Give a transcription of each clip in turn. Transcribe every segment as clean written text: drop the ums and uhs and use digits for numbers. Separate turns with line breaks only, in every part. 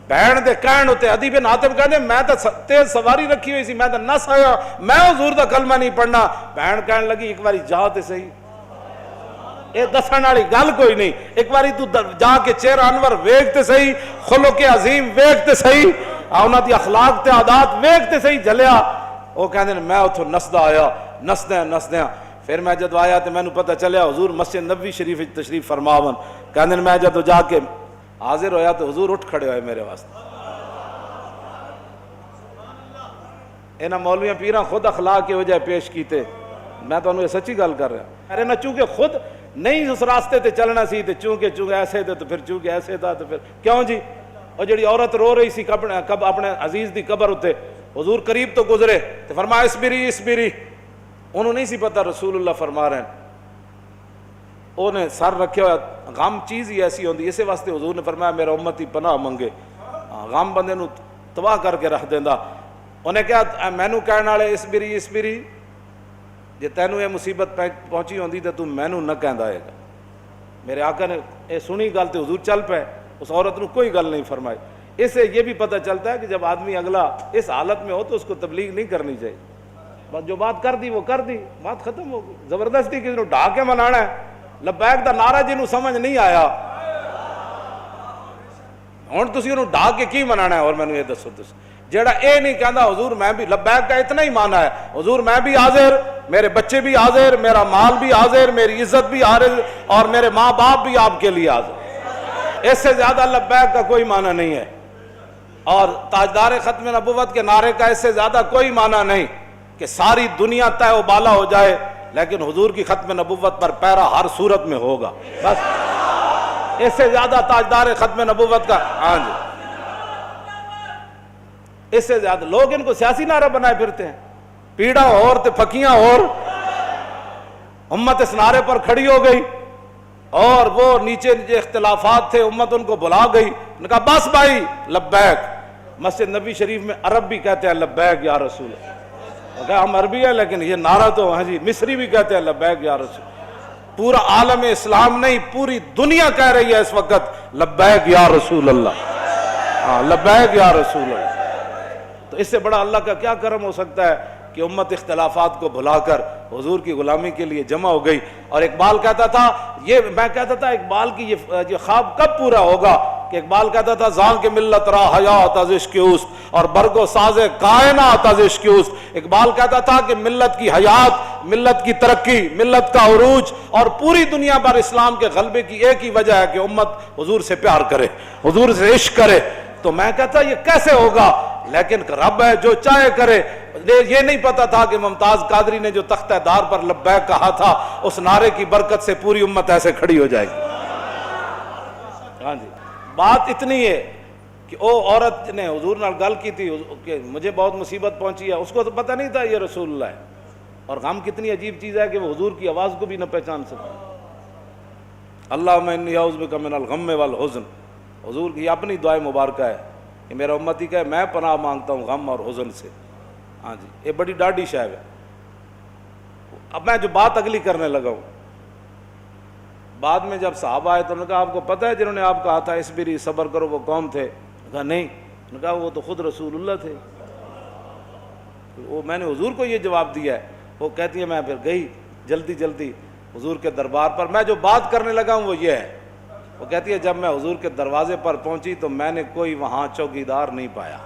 بہن دے کہن اتے عدی بن حاتم کہندے میں تے تیز سواری رکھی ہوئی سی، میں تے نس آیا، میں حضور دا کلمہ نہیں پڑھنا۔ بہن کہن لگی ایک باری جا تے صحیح، اے دسن والی گل کوئی نہیں، ایک باری تو جا کے چہرہ انور ویکھ تے صحیح، خلق عظیم ویکھ تے صحیح، انہاں دی اخلاق تے عادات ویکھ تے صحیح جلیا۔ وہ کہندے میں اتھوں نسدا آیا، نسدیاں پھر میں جدو آیا تو مینوں پتہ چلیا حضور مسجد نبوی شریف تشریف فرماون۔ کہندے میں جدو جا کے حاضر ہویا تو حضور اٹھ کھڑے ہوئے میرے واسطے۔ انہاں مولویاں پیراں خود اخلاق کی وجہ پیش کیتے، میں تو انہوں سچی گل کر رہا ارے نہ، چونکہ خود نہیں اس راستے تے چلنا سی، چونکہ ایسے تھے تو پھر چونکہ ایسے تھا تو پھر کیوں جی۔ اور جڑی عورت رو رہی سی اپنے عزیز دی قبر اتے، حضور قریب تو گزرے تو فرمایا اسبری، انہوں نہیں سی پتہ رسول اللہ فرما رہے ہیں، انہیں سر رکھے ہوا، غم چیز ہی ایسی ہوندی، اسی واسطے حضور نے فرمایا میرا امتی پناہ منگے، غم بندے نو تباہ کر کے رکھ دیندا۔ انہیں کہا مینوں کہنے والے اسبری، جے تینوں یہ مصیبت پہنچی ہوندی تو تم مینوں نہ کہندا ہے گا۔ میرے آقا نے یہ سنی گل تو حضور چل پے، اس عورت نے کوئی گل نہیں فرمائی۔ اس سے یہ بھی پتہ چلتا ہے کہ جب آدمی اگلا اس حالت میں ہو تو اس کو تبلیغ نہیں کرنی چاہیے، بس جو بات کر دی وہ کر دی، بات ختم ہو گئی۔ زبردستی کسی نے ڈھا کے منانا ہے، لبیک دا نعرہ جنہوں سمجھ نہیں آیا ہوں تسی انہوں ڈھا کے کی منانا ہے؟ اور میں نے یہ دسو جیڑا اے نہیں کہندا حضور میں بھی، لبیک کا اتنا ہی مانا ہے حضور میں بھی حاضر، میرے بچے بھی حاضر، میرا مال بھی حاضر، میری عزت بھی حاضر، اور میرے ماں باپ بھی آپ کے لیے حاضر، اس سے زیادہ لبیک کا کوئی معنی نہیں ہے۔ اور تاجدار ختم نبوت کے نعرے کا اس سے زیادہ کوئی معنی نہیں کہ ساری دنیا طے و بالا ہو جائے لیکن حضور کی ختم نبوت پر پیرا ہر صورت میں ہوگا، بس اس سے زیادہ تاجدار ختم نبوت کا، ہاں جی، اس سے زیادہ لوگ ان کو سیاسی نعرہ بنائے پھرتے ہیں، پیڑا اور تے پھکیاں اور، امت اس نعرے پر کھڑی ہو گئی اور وہ نیچے اختلافات تھے امت ان کو بلا گئی، انہوں نے کہا بس بھائی لبیک۔ مسجد نبی شریف میں عرب بھی کہتے ہیں لبیک یا رسول اللہ، کہا ہم عربی ہیں لیکن یہ نعرہ تو ہاں جی مصری بھی کہتے ہیں لبیک یا رسول، پورا عالم اسلام نہیں پوری دنیا کہہ رہی ہے اس وقت لبیک یا رسول اللہ، ہاں لبیک یا رسول اللہ۔ تو اس سے بڑا اللہ کا کیا کرم ہو سکتا ہے کہ امت اختلافات کو بھلا کر حضور کی غلامی کے لیے جمع ہو گئی۔ اور اقبال کہتا تھا، میں کہتا تھا اقبال کی یہ خواب کب پورا ہوگا کہ اقبال کہتا تھا زان کے ملت را حیات از عشق اوست اور برگ و ساز کائنات از عشق اوست۔ اقبال کہتا تھا کہ ملت کی حیات، ملت کی ترقی، ملت کا عروج اور پوری دنیا پر اسلام کے غلبے کی ایک ہی وجہ ہے کہ امت حضور سے پیار کرے، حضور سے عشق کرے۔ تو میں کہتا یہ کیسے ہوگا، لیکن رب ہے جو چاہے کرے۔ یہ نہیں پتا تھا کہ ممتاز قادری نے جو تختہ دار پر لبیک کہا تھا اس نعرے کی برکت سے پوری امت ایسے کھڑی ہو جائے گی۔ ہاں جی، بات اتنی ہے کہ وہ عورت نے حضور نال گل کی تھی کہ مجھے بہت مصیبت پہنچی ہے، اس کو تو پتہ نہیں تھا یہ رسول اللہ ہے، اور غم کتنی عجیب چیز ہے کہ وہ حضور کی آواز کو بھی نہ پہچان سکتا۔ اللہم انی اعوذ بک من الغم والحزن، حضور کی اپنی دعائے مبارکہ ہے کہ میرا امتی کہ میں پناہ مانگتا ہوں غم اور حزن سے۔ ہاں جی، یہ بڑی ڈاڈی شاید ہے۔ اب میں جو بات اگلی کرنے لگا ہوں، بعد میں جب صحابہ آئے تو انہوں نے کہا آپ کو پتہ ہے جنہوں نے آپ کہا تھا اسبری صبر کرو وہ کون تھے؟ کہا نہیں۔ انہوں نے کہا وہ تو خود رسول اللہ تھے۔ وہ میں نے حضور کو یہ جواب دیا ہے۔ وہ کہتی ہے میں پھر گئی جلدی حضور کے دربار پر، میں جو بات کرنے لگا ہوں وہ یہ ہے، وہ کہتی ہے جب میں حضور کے دروازے پر پہنچی تو میں نے کوئی وہاں چوکیدار نہیں پایا،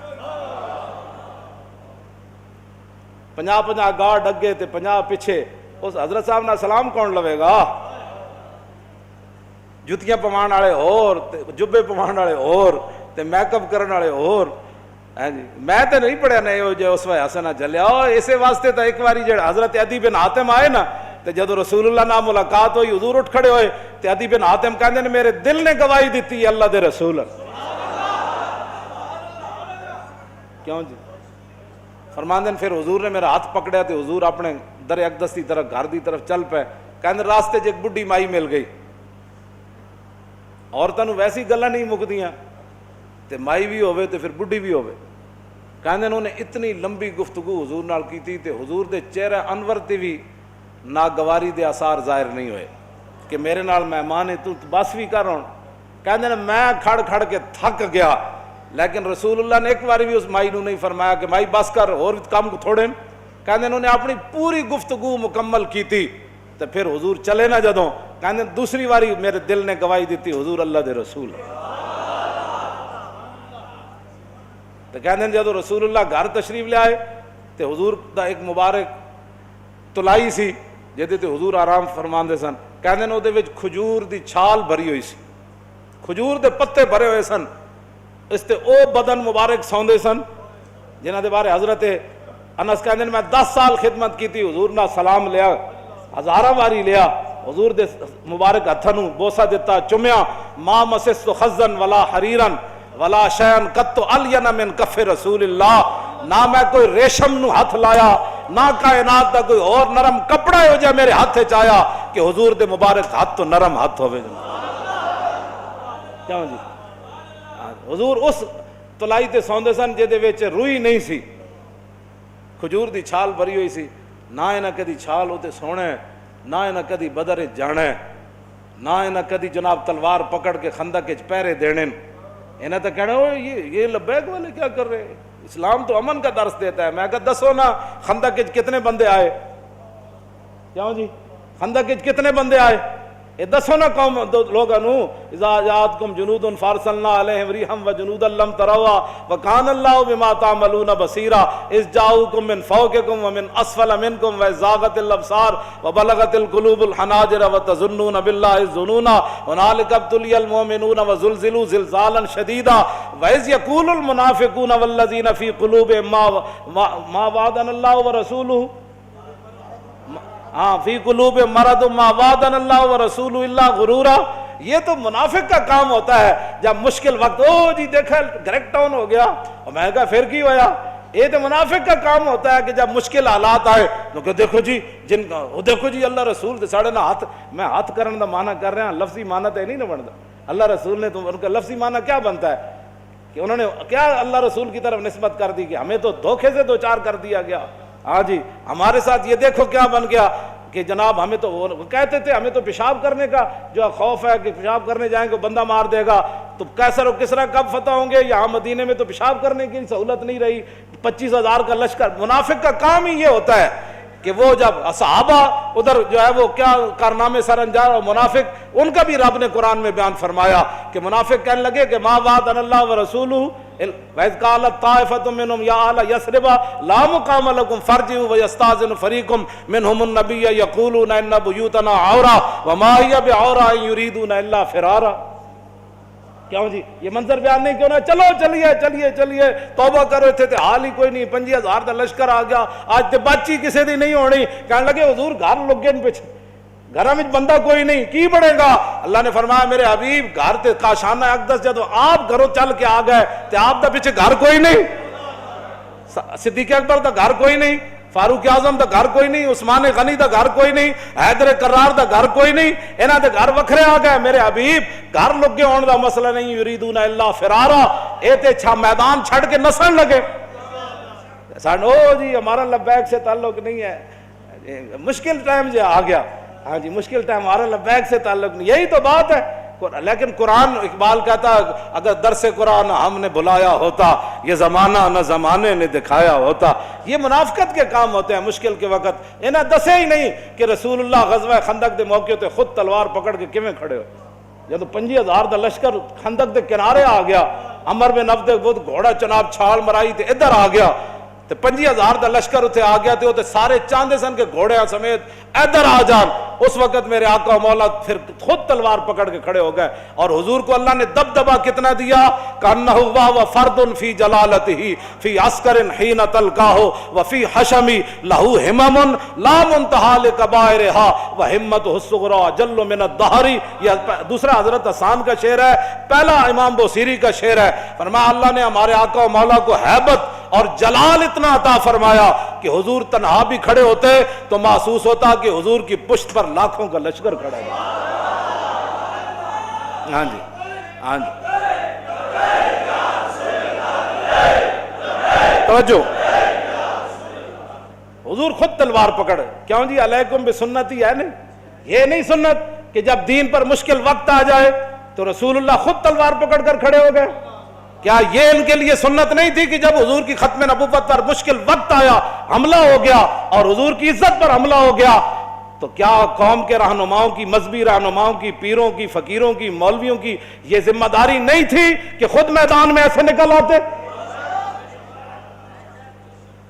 50 گارڈ اگے تے 50 پیچھے، اس حضرت صاحب نہ سلام کون لوے گا؟ جتیاں پوان والے اور جبے پوان والے اور تے میک اپ کرنے والے اور، میں تو نہیں پڑھیا نہیں جو اس وقت حسنہ جلیا۔ اور اسی واسطے تو ایک باری جب حضرت عدی بن حاتم آئے نا تو جدو رسول اللہ نال ملاقات ہوئی حضور اٹھ کھڑے ہوئے تو عدی بن حاتم کہندے نے میرے دل نے گواہی دیتی ہے اللہ دے رسول۔ کیوں جی؟ فرماندن پھر حضور نے میرا ہاتھ پکڑیا تو حضور اپنے در اقدس کی طرف گھر دی طرف چل پے، کہندے راستے ایک بڈھی مائی مل گئی، عورتوں ویسی گلاں نہیں مکدیاں تے مائی بھی ہوئے تے پھر بڈھی بھی ہوئے۔ کہندے انہوں نے اتنی لمبی گفتگو حضور نال کیتی تے حضور دے چہرہ انور تے بھی ناگواری دے آثار ظاہر نہیں ہوئے کہ میرے نال مہمان ہے تو بس بھی کر رہا ہوں۔ کہندے نے میں کھڑ کے تھک گیا، لیکن رسول اللہ نے ایک بار بھی اس مائی نو نہیں فرمایا کہ مائی بس کر اور کم تھوڑے، کہنے انہوں نے اپنی پوری گفتگو مکمل کی تھی تو پھر حضور چلے نہ جدوں، کہنے دوسری باری میرے دل نے گواہی دیتی حضور اللہ دے رسول، تو کہنے جدوں رسول اللہ گھر تشریف لے آئے تو حضور دا ایک مبارک تلائی سی جہدے تے حضور آرام فرماندے سن، کہنے نے اودے وچ کھجور دی چھال بھری ہوئی سی، کھجور دے پتے بھرے ہوئے سن، اس تے او بدن مبارک سوندے سن جنہاں دے بارے حضرت انس کہندے نے میں 10 سال خدمت کی تھی، حضور نہ سلام لیا، ہزاراں واری لیا، حضور دے مبارک ہتھاں نوں بوسہ دیتا، چومیا، ما مسست خزن ولا حریرن ولا شیئن قط الین من کف رسول اللہ، نہ میں کوئی ریشم نو ہاتھ لایا، نہ کائنات دا کوئی اور نرم کپڑا ہو جائے میرے ہاتھ وچ آیا کہ حضور دے مبارک ہاتھ تو نرم ہاتھ ہوئے کیوں جی؟ حضور اس تلائی تے سوندے سن جہدے وچ روئی نہیں سی، کھجور دی چھال بھری ہوئی سی، نہ انہاں کدی چھال ہوتے سونے، نہ انہاں کدی بدر جانے، نہ انہاں کدی جناب تلوار پکڑ کے خندق وچ پہرے دینے، انہیں تو کہنا یہ لبیک والے کیا کر رہے ہیں، اسلام تو امن کا درس دیتا ہے۔ میں کہا دسو نا خندق وچ کتنے بندے آئے، کیوں جی خندق وچ کتنے بندے آئے، یہ دسو نا قوم لوگوں نو، اذا جاءتکم جنود فارسلنا علیہم ریحا وجنودا لم تروها وکان اللہ بما تعملون بصیرا اذ جاءوکم من فوقکم ومن اسفل منکم وزاغت الابصار وبلغت القلوب الحناجر وتظنون باللہ الظنونا هنالک ابتلی المؤمنون وزلزلوا زلزالا شدیدا واذ یقول المنافقون والذین فی قلوبہم ما وعدنا اللہ ورسولہ ہاں فی قلوب مرض ما وعدنا اللہ ورسول اللہ غرورا۔ یہ تو منافق کا کام ہوتا ہے جب مشکل وقت او جی دیکھا گریک ٹاؤن ہو گیا، اور میں کہا پھر کی ہویا، یہ تو منافق کا کام ہوتا ہے کہ جب مشکل حالات آئے تو کہ دیکھو جی جن کا دیکھو جی اللہ رسول دے ساڑے نہ ہاتھ، میں ہاتھ کرنے دا معنی کر رہے ہیں، لفظی معنی تو نہیں نہ بنتا، اللہ رسول نے تو ان کا لفظی معنی کیا بنتا ہے کہ انہوں نے کیا اللہ رسول کی طرف نسبت کر دی کہ ہمیں تو دھوکے سے دوچار کر دیا گیا، ہاں جی ہمارے ساتھ یہ دیکھو کیا بن گیا کہ جناب ہمیں تو وہ کہتے تھے ہمیں تو پیشاب کرنے کا جو خوف ہے کہ پیشاب کرنے جائیں گے بندہ مار دے گا، تو کیسر و کسرا کب فتح ہوں گے، یہاں مدینے میں تو پیشاب کرنے کی سہولت نہیں رہی، 25,000 کا لشکر، منافق کا کام ہی یہ ہوتا ہے کہ وہ جب صحابہ ادھر جو ہے وہ کیا کارنامے سر انجام، اور منافق ان کا بھی رب نے قرآن میں بیان فرمایا کہ منافق کہنے لگے کہ ما وعدنا اللہ ورسولہ وَإِذْ قَالَتْ طَائِفَةٌ مِّنْهُمْ يَا أَهْلَ يَثْرِبَ لَا مُقَامَ لَكُمْ فَارْجِعُوا وَيَسْتَأْذِنُ فَرِيقٌ مِّنْهُمُ النَّبِيَّ يَقُولُونَ إِنَّ بُيُوتَنَا عَوْرَةٌ وَمَا هِيَ بِعَوْرَةٍ إِن يُرِيدُونَ إِلَّا فِرَارًا۔ کیوں جی یہ منظر بیان نہیں کیوں نہ، چلو چلیے چلیے چلیے توبہ کرو، تھے حال ہی کوئی نہیں، 25,000 کا لشکر آ گیا، آج تے بچی کسی دی نہیں ہونی، کہنے لگے حضور گھر لگ گئے پیچھے، گھر میں بندہ کوئی نہیں کی بڑھے گا، اللہ نے فرمایا میرے حبیب گھر تے کاشانہ اقدس جدو آپ گھروں چل کے آ گئے تے آپ دا پیچھے گھر کوئی نہیں، صدیق اکبر دا گھر کوئی نہیں، فاروق اعظم دا گھر کوئی نہیں، عثمان غنی دا گھر کوئی نہیں، حیدر کرار دا گھر کوئی نہیں، انہاں دے گھر وکھرے آ گئے، میرے حبیب گھر لگے ہون دا مسئلہ نہیں، یریدون الا فرارا، اے تے چھا میدان چھڑ کے نسن لگے، او جی ہمارا لبیک سے تعلق نہیں ہے، مشکل ٹائم جو آ گیا، ہاں جی مشکل ٹائم ہمارا لبیک سے تعلق نہیں، یہی تو بات ہے، لیکن قرآن اقبال کہتا اگر درس قرآن ہم نے بلایا ہوتا، یہ زمانہ نہ زمانے نے دکھایا ہوتا، یہ منافقت کے کام ہوتے ہیں مشکل کے وقت، انہیں دسے ہی نہیں کہ رسول اللہ غزوہ خندق دے موقع تے خود تلوار پکڑ کے کیویں کھڑے ہو، جب 25,000 دا لشکر خندق دے کنارے آ گیا، عمر بن عبد الود گھوڑا چناب چھال مرائی تے ادھر آ گیا، تے 25,000 دا لشکر اتنے آ گیا تے سارے چاندے سن کے گھوڑے سمیت ادھر آ جان، اس وقت میرے آقا و مولا پھر خود تلوار پکڑ کے کھڑے ہو گئے، اور حضور کو اللہ نے دبدبا کتنا دیا، کانہ و فرد فی جلالتہ فی عسکر حین تلقاہ وفی حشم لہ ہمم لا منتہا لکبائرہا وہمتہ الصغری جل من الدہر، یہ دوسرا حضرت حسان کا شعر ہے، پہلا امام بوصیری کا شعر ہے، فرمایا اللہ نے ہمارے آقا و مولا کو ہیبت اور جلال اتنا عطا فرمایا کہ حضور تنہا بھی کھڑے ہوتے تو محسوس ہوتا کہ حضور کی پشت پر لاکھوں کا لشکر کھڑا ہے، ہاں جی ہاں جی توجہ، حضور خود تلوار پکڑ، کیوں جی علیکم بسنتی ہے نہیں، یہ نہیں سنت کہ جب دین پر مشکل وقت آ جائے تو رسول اللہ خود تلوار پکڑ کر کھڑے ہو گئے، کیا یہ ان کے لیے سنت نہیں تھی کہ جب حضور کی ختم نبوت پر مشکل وقت آیا، حملہ ہو گیا اور حضور کی عزت پر حملہ ہو گیا، تو کیا قوم کے رہنماؤں کی، مذہبی رہنماؤں کی، پیروں کی، فقیروں کی، مولویوں کی یہ ذمہ داری نہیں تھی کہ خود میدان میں ایسے نکل آتے؟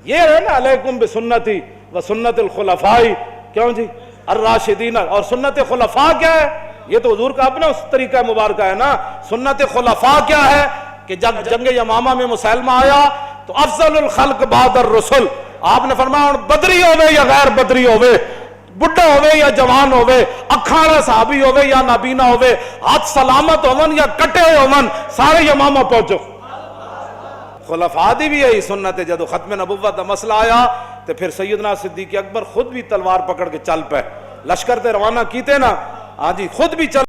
یہ ہے نا علیکم بسنتی و سنت الخلفاء، کیوں جی الراشدین، اور سنت خلفاء کیا ہے؟ یہ تو حضور کا اپنا اس طریقہ مبارکہ ہے نا۔ سنت خلفاء کیا ہے کہ جب جنگ یمامہ میں مسلمہ آیا تو افضل الخلق بعد الرسل، آپ نے فرمایا بدری ہوئے یا غیر بدری ہوئے، بڑھا ہوئے یا جوان ہوئے، اکھاڑا صحابی ہوئے یا نابینا ہوئے، ہاتھ سلامت ہومن یا کٹے ہوئے ہومن، سارے یمامہ پہنچو۔ خلفاء دی بھی یہی سنت ہے۔ جدو ختم نبوت کا مسئلہ آیا تو پھر سیدنا صدیق اکبر خود بھی تلوار پکڑ کے چل پے، لشکر تے روانہ کیتے نا، ہاں جی خود بھی چل